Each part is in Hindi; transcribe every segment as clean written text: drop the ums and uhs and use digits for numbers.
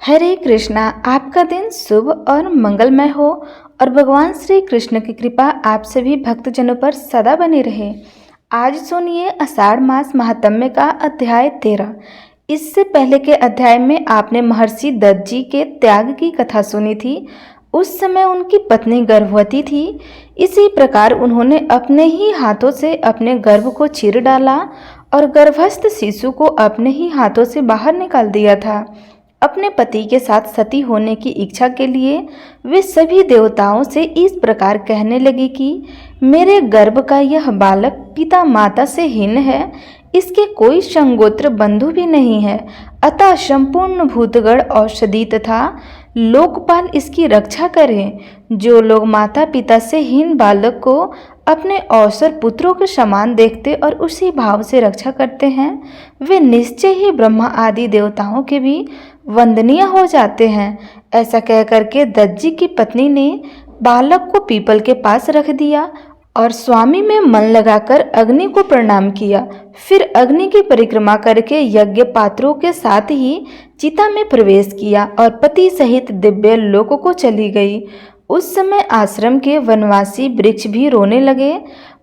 हरे कृष्णा। आपका दिन शुभ और मंगलमय हो और भगवान श्री कृष्ण की कृपा आप सभी भक्तजनों पर सदा बनी रहे। आज सुनिए आषाढ़ मास महात्म्य का अध्याय 13। इससे पहले के अध्याय में आपने महर्षि दत्त के त्याग की कथा सुनी थी। उस समय उनकी पत्नी गर्भवती थी। इसी प्रकार उन्होंने अपने ही हाथों से अपने गर्भ को चीर डाला और गर्भस्थ शिशु को अपने ही हाथों से बाहर निकाल दिया था। अपने पति के साथ सती होने की इच्छा के लिए वे सभी देवताओं से इस प्रकार कहने लगी कि मेरे गर्भ का यह बालक पिता माता से हीन है, इसके कोई संगोत्र बंधु भी नहीं है, अतः संपूर्ण भूतगण औषधि तथा लोकपाल इसकी रक्षा करें। जो लोग माता पिता से हीन बालक को अपने अवसर पुत्रों के समान देखते और उसी भाव से रक्षा करते हैं, वे निश्चय ही ब्रह्मा आदि देवताओं के भी वंदनीय हो जाते हैं। ऐसा कह करके दत्त जी की पत्नी ने बालक को पीपल के पास रख दिया और स्वामी में मन लगाकर अग्नि को प्रणाम किया। फिर अग्नि की परिक्रमा करके यज्ञ पात्रों के साथ ही चिता में प्रवेश किया और पति सहित दिव्य लोक को चली गई। उस समय आश्रम के वनवासी वृक्ष भी रोने लगे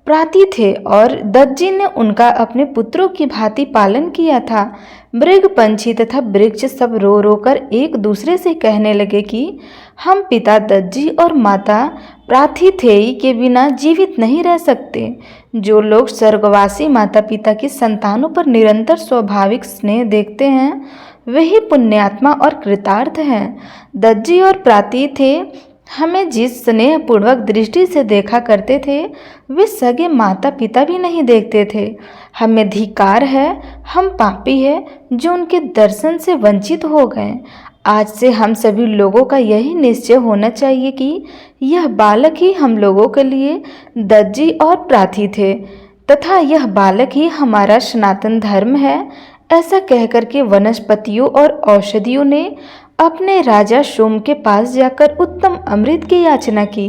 प्राती थे और दत्त जी ने उनका अपने पुत्रों की भांति पालन किया था। मृग पंछी तथा वृक्ष सब रो रो कर एक दूसरे से कहने लगे कि हम पिता दत्त जी और माता प्राथिथेयी के बिना जीवित नहीं रह सकते। जो लोग स्वर्गवासी माता पिता की संतानों पर निरंतर स्वाभाविक स्नेह देखते हैं, वही पुण्यात्मा और कृतार्थ हैं। दत्त जी और प्राथिथेय हमें जिस स्नेहपूर्वक दृष्टि से देखा करते थे, वे सगे माता पिता भी नहीं देखते थे। हमें धिक्कार है, हम पापी हैं जो उनके दर्शन से वंचित हो गए। आज से हम सभी लोगों का यही निश्चय होना चाहिए कि यह बालक ही हम लोगों के लिए दत्त जी और प्रार्थी थे तथा यह बालक ही हमारा सनातन धर्म है। ऐसा कहकर के वनस्पतियों और औषधियों ने अपने राजा सोम के पास जाकर उत्तम अमृत की याचना की।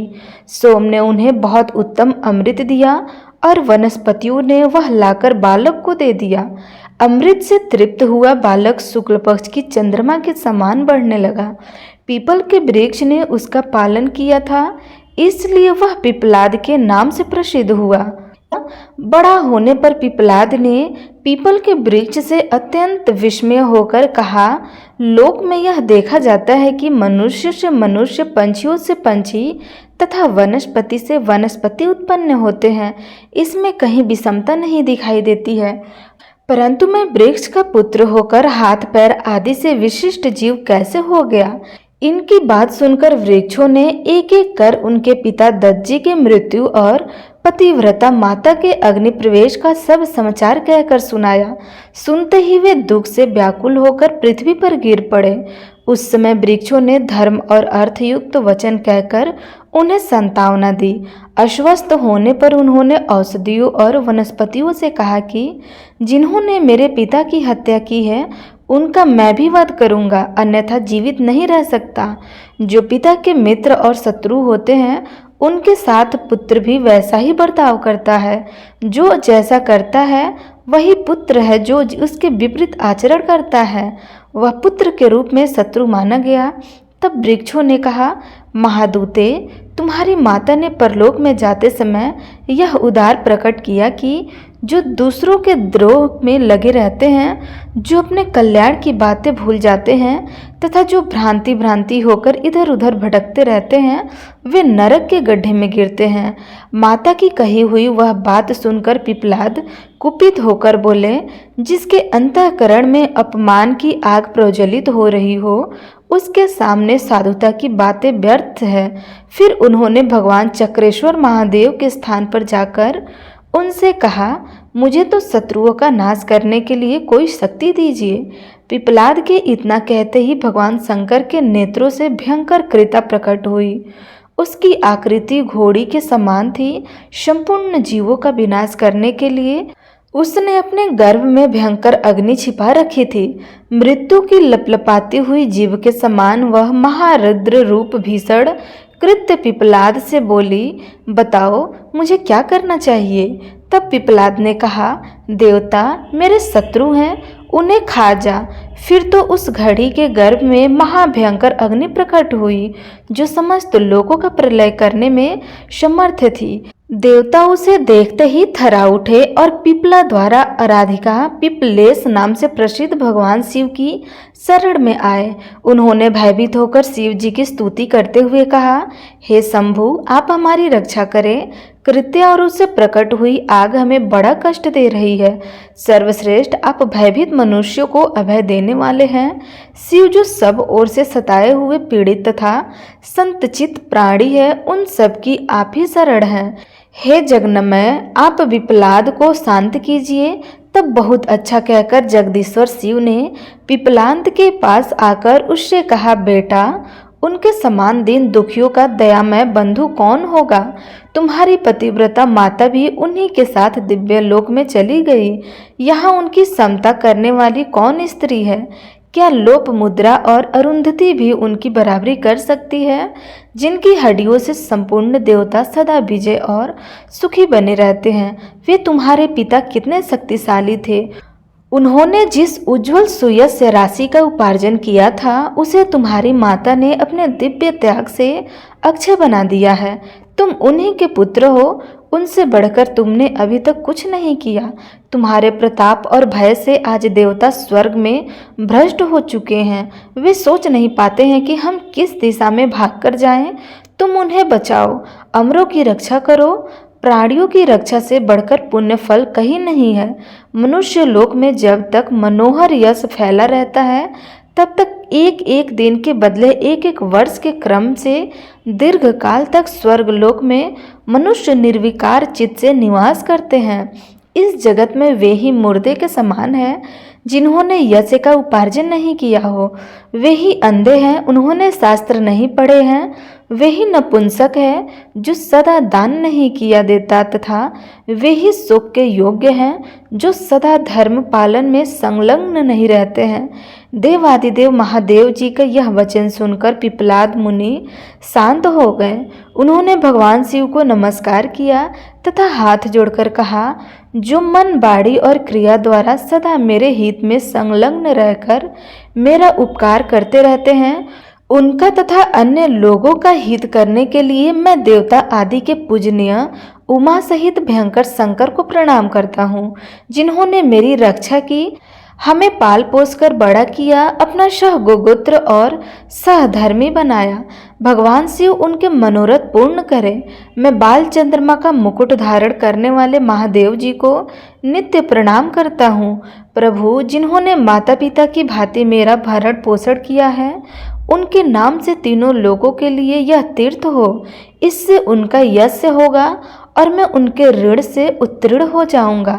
सोम ने उन्हें बहुत उत्तम अमृत दिया और वनस्पतियों ने वह लाकर बालक को दे दिया। अमृत से तृप्त हुआ बालक शुक्ल पक्ष की चंद्रमा के समान बढ़ने लगा। पीपल के वृक्ष ने उसका पालन किया था, इसलिए वह पिपलाद के नाम से प्रसिद्ध हुआ। बड़ा होने पर पिपलाद ने पीपल के वृक्ष से अत्यंत विस्मय होकर कहा, लोक में यह देखा जाता है कि मनुष्य से मनुष्य, पंछियों से पंछी तथा वनस्पति से वनस्पति उत्पन्न होते हैं। इसमें कहीं विषमता नहीं दिखाई देती है, परंतु मैं वृक्ष का पुत्र होकर हाथ पैर आदि से विशिष्ट जीव कैसे हो गया। इनकी बात सुनकर वृक्षों ने एक एक कर उनके पिता दत्त जी की मृत्यु और पतिव्रता माता के अग्नि प्रवेश का सब समाचार कहकर सुनाया। सुनते ही वे दुख से व्याकुल होकर पृथ्वी पर गिर पड़े। उस समय वृक्षों ने धर्म और अर्थयुक्त वचन कहकर उन्हें सांत्वना दी। अस्वस्थ होने पर उन्होंने औषधियों और वनस्पतियों से कहा कि जिन्होंने मेरे पिता की हत्या की है, उनका मैं भी वध करूंगा, अन्यथा जीवित नहीं रह सकता। जो पिता के मित्र और शत्रु होते हैं, उनके साथ पुत्र भी वैसा ही बर्ताव करता है। जो जैसा करता है वही पुत्र है, जो उसके विपरीत आचरण करता है वह पुत्र के रूप में शत्रु माना गया। तब वृक्षों ने कहा, महादूते, तुम्हारी माता ने परलोक में जाते समय यह उदार प्रकट किया कि जो दूसरों के द्रोह में लगे रहते हैं, जो अपने कल्याण की बातें भूल जाते हैं तथा जो भ्रांति होकर इधर उधर भटकते रहते हैं, वे नरक के गड्ढे में गिरते हैं। माता की कही हुई वह बात सुनकर पिपलाद कुपित होकर बोले, जिसके अंतःकरण में अपमान की आग प्रज्वलित हो रही हो, उसके सामने साधुता की बातें व्यर्थ है। फिर उन्होंने भगवान चक्रेश्वर महादेव के स्थान पर जाकर उनसे कहा, मुझे तो शत्रुओं का नाश करने के लिए कोई शक्ति दीजिए। पिपलाद के इतना कहते ही भगवान शंकर के नेत्रों से भयंकर क्रीड़ा प्रकट हुई। उसकी आकृति घोड़ी के समान थी। संपूर्ण जीवों का विनाश करने के लिए उसने अपने गर्भ में भयंकर अग्नि छिपा रखी थी। मृत्यु की लपलपाती हुई जीव के समान वह महारुद्र रूप भीषण कृत्य पिपलाद से बोली, बताओ मुझे क्या करना चाहिए। तब पिपलाद ने कहा, देवता मेरे शत्रु हैं, उन्हें खा जा। फिर तो उस घड़ी के गर्भ में महाभयंकर अग्नि प्रकट हुई, जो समस्त लोगों का प्रलय करने में समर्थ थी। देवता उसे देखते ही थर्रा उठे और पिपला द्वारा आराधिका पिपलेश नाम से प्रसिद्ध भगवान शिव की शरण में आए। उन्होंने भयभीत होकर शिव जी की स्तुति करते हुए कहा, हे शंभु, आप हमारी रक्षा करें। कृत्य और उससे प्रकट हुई आग हमें बड़ा कष्ट दे रही है। सर्वश्रेष्ठ, आप भयभीत मनुष्यों को अभय देने वाले हैं। शिव जो सब ओर से सताए हुए पीड़ित तथा संतचित प्राणी है, उन सब की आप ही शरण हैं। हे जगन्मय, आप विपलाद को शांत कीजिए। तब बहुत अच्छा कहकर जगदीश्वर शिव ने पिपलांत के पास आकर उससे कहा, बेटा, उनके समान दीन दुखियों का दयामय बंधु कौन होगा? तुम्हारी पतिव्रता माता भी उन्हीं के साथ दिव्य लोक में चली गई। यहाँ उनकी समता करने वाली कौन स्त्री है? क्या लोप मुद्रा और अरुंधति भी उनकी बराबरी कर सकती है? जिनकी हड्डियों से संपूर्ण देवता सदा विजय और सुखी बने रहते हैं, वे तुम्हारे पिता कितने शक्तिशाली थे। उन्होंने जिस उज्जवल सुयश राशि का उपार्जन किया था, उसे तुम्हारी माता ने अपने दिव्य त्याग से अक्षय बना दिया है। तुम उन्हीं के पुत्र हो, उनसे बढ़कर तुमने अभी तक कुछ नहीं किया। तुम्हारे प्रताप और भय से आज देवता स्वर्ग में भ्रष्ट हो चुके हैं। वे सोच नहीं पाते हैं कि हम किस दिशा में भागकर जाएं। तुम उन्हें बचाओ, अमरों की रक्षा करो। प्राणियों की रक्षा से बढ़कर पुण्य फल कहीं नहीं है। मनुष्य लोक में जब तक मनोहर यश फैला रहता है, तब तक एक एक दिन के बदले एक एक वर्ष के क्रम से दीर्घ काल तक स्वर्गलोक में मनुष्य निर्विकार चित्त से निवास करते हैं। इस जगत में वे ही मुर्दे के समान हैं जिन्होंने यश का उपार्जन नहीं किया हो। वे ही अंधे हैं, उन्होंने शास्त्र नहीं पढ़े हैं। वे ही नपुंसक है जो सदा दान नहीं किया देता, तथा वे ही सुख के योग्य हैं जो सदा धर्म पालन में संलग्न नहीं रहते हैं। देवादिदेव महादेव जी का यह वचन सुनकर पिपलाद मुनि शांत हो गए। उन्होंने भगवान शिव को नमस्कार किया तथा हाथ जोड़कर कहा, जो मन, बाणी और क्रिया द्वारा सदा मेरे हित में संलग्न रहकर मेरा उपकार करते रहते हैं, उनका तथा अन्य लोगों का हित करने के लिए मैं देवता आदि के पूजनीय उमा सहित भयंकर शंकर को प्रणाम करता हूँ, जिन्होंने मेरी रक्षा की, हमें पाल पोस कर बड़ा किया, अपना सह गोगोत्र और सहधर्मी बनाया। भगवान शिव उनके मनोरथ पूर्ण करें। मैं बाल चंद्रमा का मुकुट धारण करने वाले महादेव जी को नित्य प्रणाम करता हूँ। प्रभु, जिन्होंने माता पिता की भांति मेरा भरण पोषण किया है, उनके नाम से तीनों लोगों के लिए यह तीर्थ हो। इससे उनका यश होगा और मैं उनके ऋण से उत्तीर्ण हो जाऊंगा।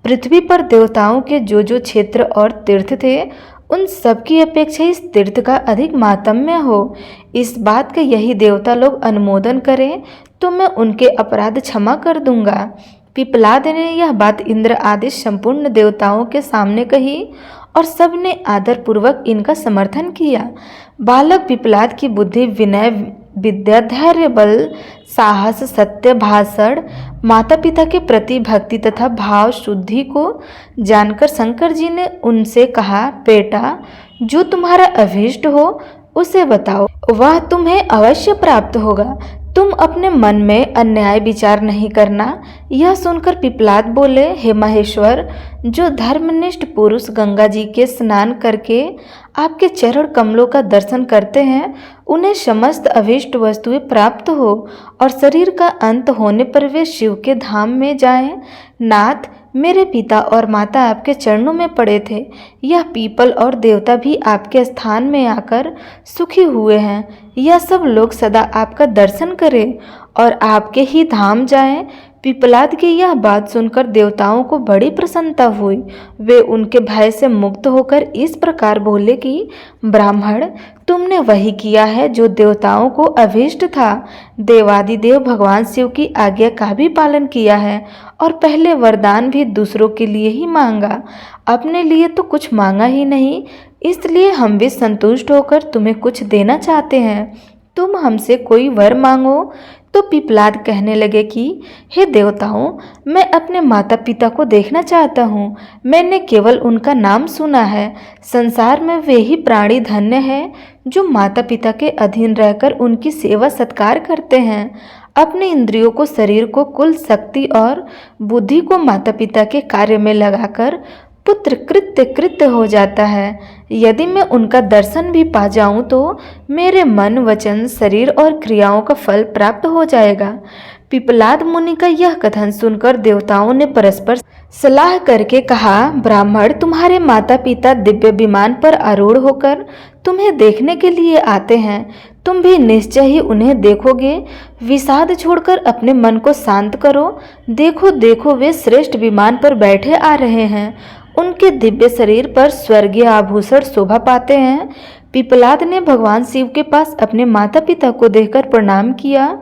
पृथ्वी पर देवताओं के जो जो क्षेत्र और तीर्थ थे, उन सब की अपेक्षा इस तीर्थ का अधिक माहात्म्य हो। इस बात का यही देवता लोग अनुमोदन करें तो मैं उनके अपराध क्षमा कर दूंगा। पिपलाद ने यह बात इंद्र आदि संपूर्ण देवताओं के सामने कही और सबने आदर पूर्वक इनका समर्थन किया। बालक पिपलाद की बुद्धि, विनय, विद्या, धैर्य, बल, साहस, सत्य भाषण, माता पिता के प्रति भक्ति तथा भाव शुद्धि को जानकर शंकर जी ने उनसे कहा, बेटा, जो तुम्हारा अभीष्ट हो उसे बताओ, वह तुम्हें अवश्य प्राप्त होगा। तुम अपने मन में अन्याय विचार नहीं करना। यह सुनकर पिपलाद बोले, हे महेश्वर, जो धर्मनिष्ठ पुरुष गंगा जी के स्नान करके आपके चरण कमलों का दर्शन करते हैं, उन्हें समस्त अभीष्ट वस्तुएं प्राप्त हो और शरीर का अंत होने पर वे शिव के धाम में जाएं। नाथ, मेरे पिता और माता आपके चरणों में पड़े थे। यह पीपल और देवता भी आपके स्थान में आकर सुखी हुए हैं। यह सब लोग सदा आपका दर्शन करें और आपके ही धाम जाएं। पिपलाद की यह बात सुनकर देवताओं को बड़ी प्रसन्नता हुई। वे उनके भय से मुक्त होकर इस प्रकार बोले कि ब्राह्मण, तुमने वही किया है जो देवताओं को अभीष्ट था। देवादिदेव भगवान शिव की आज्ञा का भी पालन किया है और पहले वरदान भी दूसरों के लिए ही मांगा, अपने लिए तो कुछ मांगा ही नहीं। इसलिए हम भी संतुष्ट होकर तुम्हें कुछ देना चाहते हैं। तुम हमसे कोई वर मांगो तो पिपलाद कहने लगे कि हे देवताओं, मैं अपने माता पिता को देखना चाहता हूँ। मैंने केवल उनका नाम सुना है। संसार में वे ही प्राणी धन्य हैं जो माता पिता के अधीन रहकर उनकी सेवा सत्कार करते हैं। अपने इंद्रियों को, शरीर को, कुल शक्ति और बुद्धि को माता पिता के कार्य में लगाकर पुत्र कृत्य कृत्य हो जाता है। यदि मैं उनका दर्शन भी पा जाऊं तो मेरे मन, वचन, शरीर और क्रियाओं का फल प्राप्त हो जाएगा। पिपलाद मुनि का यह कथन सुनकर देवताओं ने परस्पर सलाह करके कहा, ब्राह्मण, तुम्हारे माता पिता दिव्य विमान पर आरूढ़ होकर तुम्हें देखने के लिए आते हैं। तुम भी निश्चय ही उन्हें देखोगे। विषाद छोड़कर अपने मन को शांत करो। देखो देखो, वे श्रेष्ठ विमान पर बैठे आ रहे हैं। उनके दिव्य शरीर पर स्वर्गीय आभूषण शोभा पाते हैं। पिपलाद ने भगवान शिव के पास अपने माता पिता को देखकर प्रणाम किया।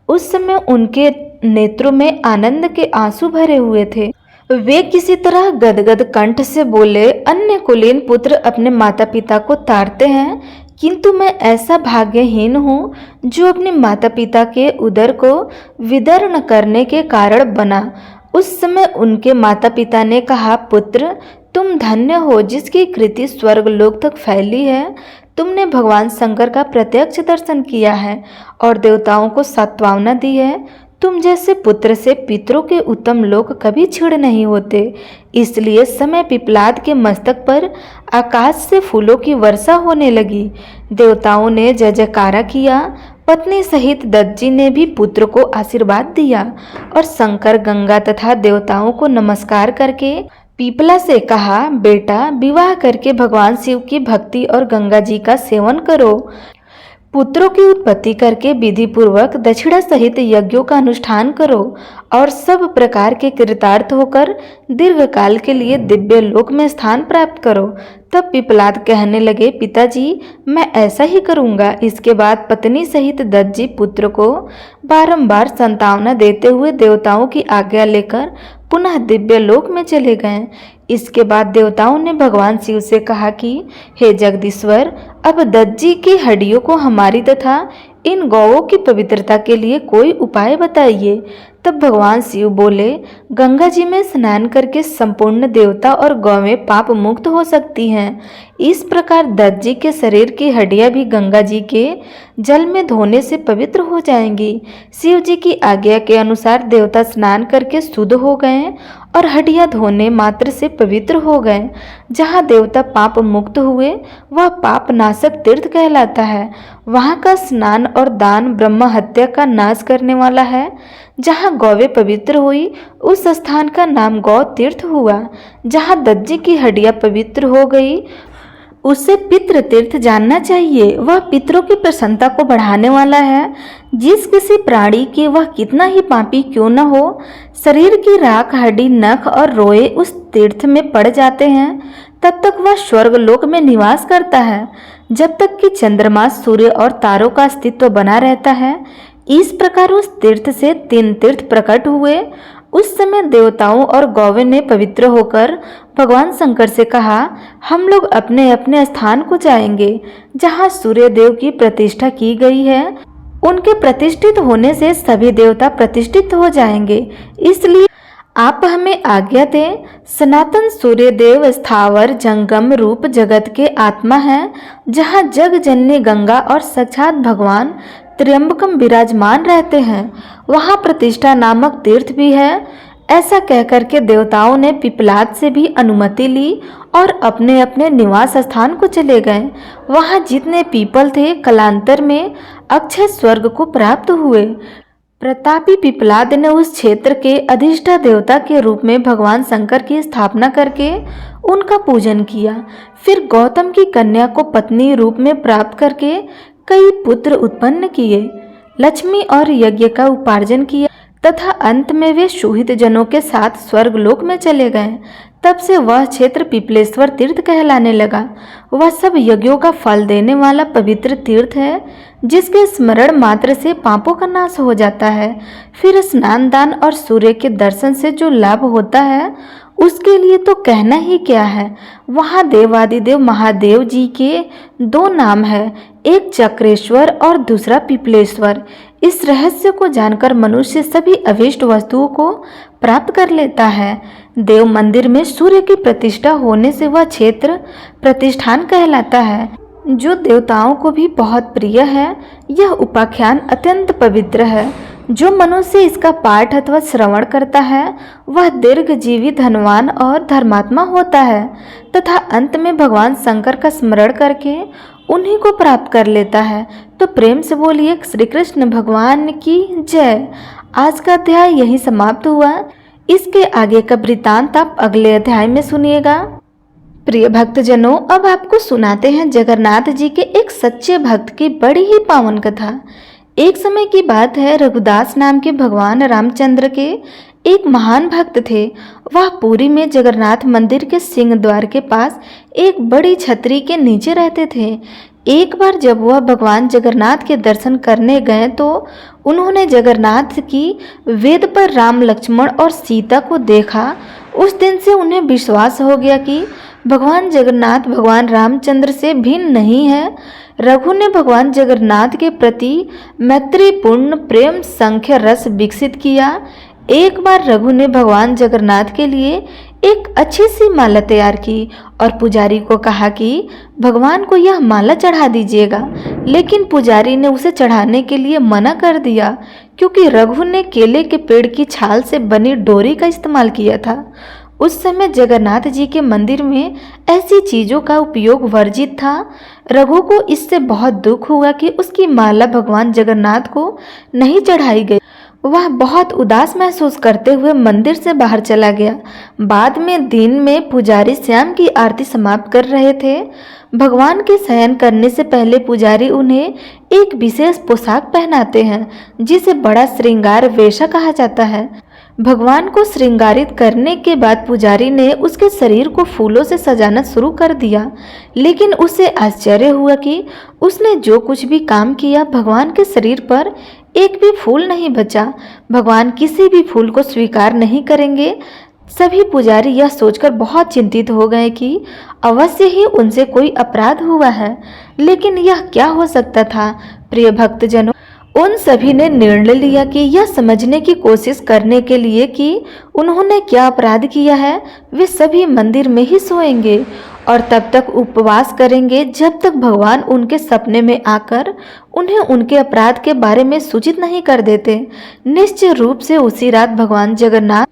उस समय उनके नेत्रों में आनंद के आंसू भरे हुए थे। वे किसी तरह गदगद कंठ से बोले, अन्य कुलीन पुत्र अपने माता पिता को ताड़ते हैं, किंतु मैं ऐसा भाग्यहीन हूँ जो अपने माता पिता के उदर को विदर्ण करने के कारण बना। उस समय उनके माता पिता ने कहा, पुत्र, तुम धन्य हो जिसकी कृति स्वर्ग लोक तक फैली है। तुमने भगवान शंकर का प्रत्यक्ष दर्शन किया है और देवताओं को सत्वावना दी है। तुम जैसे पुत्र से पितरों के उत्तम लोक कभी छिड़ नहीं होते। इसलिए समय पिपलाद के मस्तक पर आकाश से फूलों की वर्षा होने लगी। देवताओं ने जय जयकारा किया। पत्नी सहित दत्तजी ने भी पुत्र को आशीर्वाद दिया और शंकर, गंगा तथा देवताओं को नमस्कार करके पीपला से कहा, बेटा, विवाह करके भगवान शिव की भक्ति और गंगा जी का सेवन करो। पुत्रों की उत्पत्ति करके विधि पूर्वक दक्षिणा सहित यज्ञों का अनुष्ठान करो और सब प्रकार के कृतार्थ होकर दीर्घ काल के लिए दिव्य लोक में स्थान प्राप्त करो। तब पिपलाद कहने लगे, पिताजी, मैं ऐसा ही करूंगा। इसके बाद पत्नी सहित दत्तजी पुत्र को बारंबार संतावना देते हुए देवताओं की आज्ञा लेकर पुनः दिव्य लोक में चले गए। इसके बाद देवताओं ने भगवान शिव से कहा कि हे जगदीश्वर, अब दत्तजी की हड्डियों को हमारी तथा इन गौओं की पवित्रता के लिए कोई उपाय बताइए। तब भगवान शिव बोले, गंगा जी में स्नान करके संपूर्ण देवता और गौवें पाप मुक्त हो सकती हैं। इस प्रकार दत्तजी के शरीर की हड्डियां भी गंगा जी के जल में धोने से पवित्र हो जाएंगी। शिव जी की आज्ञा के अनुसार देवता स्नान करके शुद्ध हो गए और हड्डियां धोने मात्र से पवित्र हो गए। जहाँ देवता पाप मुक्त हुए वह पाप नाशक तीर्थ कहलाता है। वहाँ का स्नान और दान ब्रह्म हत्या का नाश करने वाला है। जहाँ गौवें पवित्र हुई उस स्थान का नाम गौ तीर्थ हुआ। जहाँ दत्तजी की हड्डियां पवित्र हो गई उसे पितृ तीर्थ जानना चाहिए। वह पितरों की प्रसन्नता को बढ़ाने वाला है। जिस किसी प्राणी के वह कितना ही पापी क्यों न हो, शरीर की राख, हड्डी, नख और रोए उस तीर्थ में पड़ जाते हैं, तब तक वह स्वर्ग लोक में निवास करता है, जब तक कि चंद्रमा, सूर्य और तारों का अस्तित्व बना रहता है। इस प्रकार उस तीर्थ से 3 तीर्थ प्रकट हुए। उस समय देवताओं और गौवें ने पवित्र होकर भगवान शंकर से कहा, हम लोग अपने अपने स्थान को जाएंगे जहाँ सूर्य देव की प्रतिष्ठा की गई है। उनके प्रतिष्ठित होने से सभी देवता प्रतिष्ठित हो जाएंगे। इसलिए आप हमें आज्ञा दें। सनातन सूर्य देव स्थावर जंगम रूप जगत के आत्मा है, जहाँ जग जननी गंगा और साक्षात भगवान त्र्यंबकम विराजमान रहते हैं। वहाँ प्रतिष्ठा नामक तीर्थ भी है। ऐसा कहकर के देवताओं ने पिपलाद से भी अनुमति ली और अपने अपने निवास स्थान को चले गए। वहाँ जितने पीपल थे कालांतर में अक्षय स्वर्ग को प्राप्त हुए। प्रतापी पिपलाद ने उस क्षेत्र के अधिष्ठा देवता के रूप में भगवान शंकर की स्थापना करके उनका पूजन किया। फिर गौतम की कन्या को पत्नी रूप में प्राप्त करके कई पुत्र उत्पन्न किए, लक्ष्मी और यज्ञ का उपार्जन किया तथा अंत में वे शोहित जनों के साथ स्वर्ग लोक में चले गए। तब से वह क्षेत्र पिपलेश्वर तीर्थ कहलाने लगा। वह सब यज्ञों का फल देने वाला पवित्र तीर्थ है, जिसके स्मरण मात्र से पापों का नाश हो जाता है। फिर स्नान, दान और सूर्य के दर्शन से जो लाभ होता है उसके लिए तो कहना ही क्या है। वहाँ देवादिदेव महादेव जी के 2 नाम है, एक चक्रेश्वर और दूसरा पिपलेश्वर। इस रहस्य को जानकर मनुष्य सभी अभीष्ट वस्तुओं को प्राप्त कर लेता है। देव मंदिर में सूर्य की प्रतिष्ठा होने से वह क्षेत्र प्रतिष्ठान कहलाता है, जो देवताओं को भी बहुत प्रिय है। यह उपाख्यान अत्यंत पवित्र है। जो मनुष्य इसका पाठ अथवा श्रवण करता है वह दीर्घजीवी, धनवान और धर्मात्मा होता है तथा अंत में भगवान शंकर का स्मरण करके उन्हीं को प्राप्त कर लेता है। तो प्रेम से बोलिए श्री कृष्ण भगवान की जय। आज का अध्याय यहीं समाप्त हुआ। इसके आगे का वृत्तांत आप अगले अध्याय में सुनिएगा। प्रिय भक्तजनों, अब आपको सुनाते हैं जगन्नाथ जी के एक सच्चे भक्त की बड़ी ही पावन कथा। एक समय की बात है, रघुदास नाम के भगवान रामचंद्र के एक महान भक्त थे। वह पुरी में जगन्नाथ मंदिर के सिंह द्वार के पास एक बड़ी छतरी के नीचे रहते थे। एक बार जब वह भगवान जगन्नाथ के दर्शन करने गए तो उन्होंने जगन्नाथ की वेद पर राम, लक्ष्मण और सीता को देखा। उस दिन से उन्हें विश्वास हो गया कि भगवान जगन्नाथ भगवान रामचंद्र से भिन्न नहीं है। रघु ने भगवान जगन्नाथ के प्रति मैत्रीपूर्ण प्रेम संख्य रस विकसित किया। एक बार रघु ने भगवान जगन्नाथ के लिए एक अच्छी सी माला तैयार की और पुजारी को कहा कि भगवान को यह माला चढ़ा दीजिएगा। लेकिन पुजारी ने उसे चढ़ाने के लिए मना कर दिया, क्योंकि रघु ने केले के पेड़ की छाल से बनी डोरी का इस्तेमाल किया था। उस समय जगन्नाथ जी के मंदिर में ऐसी चीजों का उपयोग वर्जित था। रघु को इससे बहुत दुख हुआ कि उसकी माला भगवान जगन्नाथ को नहीं चढ़ाई गई। वह बहुत उदास महसूस करते हुए मंदिर से बाहर चला गया। बाद में दिन में पुजारी श्याम की आरती समाप्त कर रहे थे। भगवान के शयन करने से पहले पुजारी उन्हें एक विशेष पोशाक पहनाते हैं, जिसे बड़ा श्रृंगार वेशा कहा जाता है। भगवान को श्रृंगारित करने के बाद पुजारी ने उसके शरीर को फूलों से सजाना शुरू कर दिया। लेकिन उसे आश्चर्य हुआ कि उसने जो कुछ भी काम किया, भगवान के शरीर पर एक भी फूल नहीं बचा। भगवान किसी भी फूल को स्वीकार नहीं करेंगे। सभी पुजारी यह सोचकर बहुत चिंतित हो गए कि अवश्य ही उनसे कोई अपराध हुआ है। लेकिन यह क्या हो सकता था? प्रिय भक्तजनों, उन सभी ने निर्णय लिया कि यह समझने की कोशिश करने के लिए कि उन्होंने क्या अपराध किया है, वे सभी मंदिर में ही सोएंगे और तब तक उपवास करेंगे जब तक भगवान उनके सपने में आकर उन्हें उनके अपराध के बारे में सूचित नहीं कर देते। निश्चय रूप से उसी रात भगवान जगन्नाथ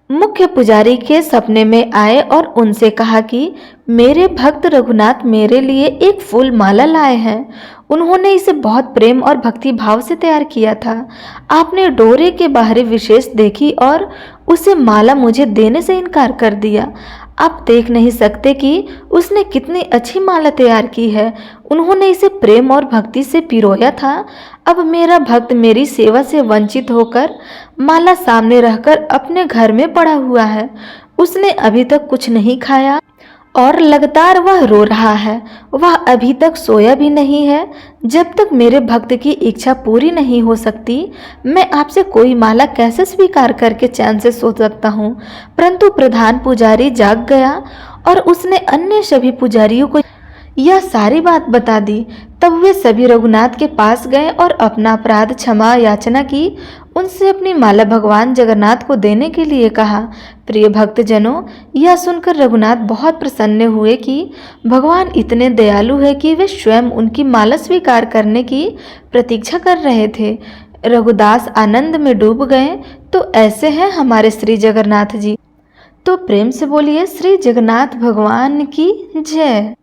मुख्य पुजारी के सपने में आए और उनसे कहा कि मेरे भक्त रघुनाथ मेरे लिए एक फूल माला लाए हैं। उन्होंने इसे बहुत प्रेम और भक्ति भाव से तैयार किया था। आपने डोरे के बाहरी विशेष देखी और उसे माला मुझे देने से इनकार कर दिया। आप देख नहीं सकते कि उसने कितनी अच्छी माला तैयार की है। उन्होंने इसे प्रेम और भक्ति से पिरोया था। अब मेरा भक्त मेरी सेवा से वंचित होकर माला सामने रहकर अपने घर में पड़ा हुआ है। उसने अभी तक कुछ नहीं खाया और लगातार वह रो रहा है। वह अभी तक सोया भी नहीं है। जब तक मेरे भक्त की इच्छा पूरी नहीं हो सकती, मैं आपसे कोई माला कैसे स्वीकार करके चैन से सो सकता हूँ? परंतु प्रधान पुजारी जाग गया और उसने अन्य सभी पुजारियों को यह सारी बात बता दी। तब वे सभी रघुनाथ के पास गए और अपना अपराध क्षमा याचना की। उनसे अपनी माला भगवान जगन्नाथ को देने के लिए कहा। प्रिय भक्तजनों, यह सुनकर रघुनाथ बहुत प्रसन्न हुए कि भगवान इतने दयालु है कि वे स्वयं उनकी माला स्वीकार करने की प्रतीक्षा कर रहे थे। रघुदास आनंद में डूब गए। तो ऐसे हैं हमारे श्री जगन्नाथ जी। तो प्रेम से बोलिए श्री जगन्नाथ भगवान की जय।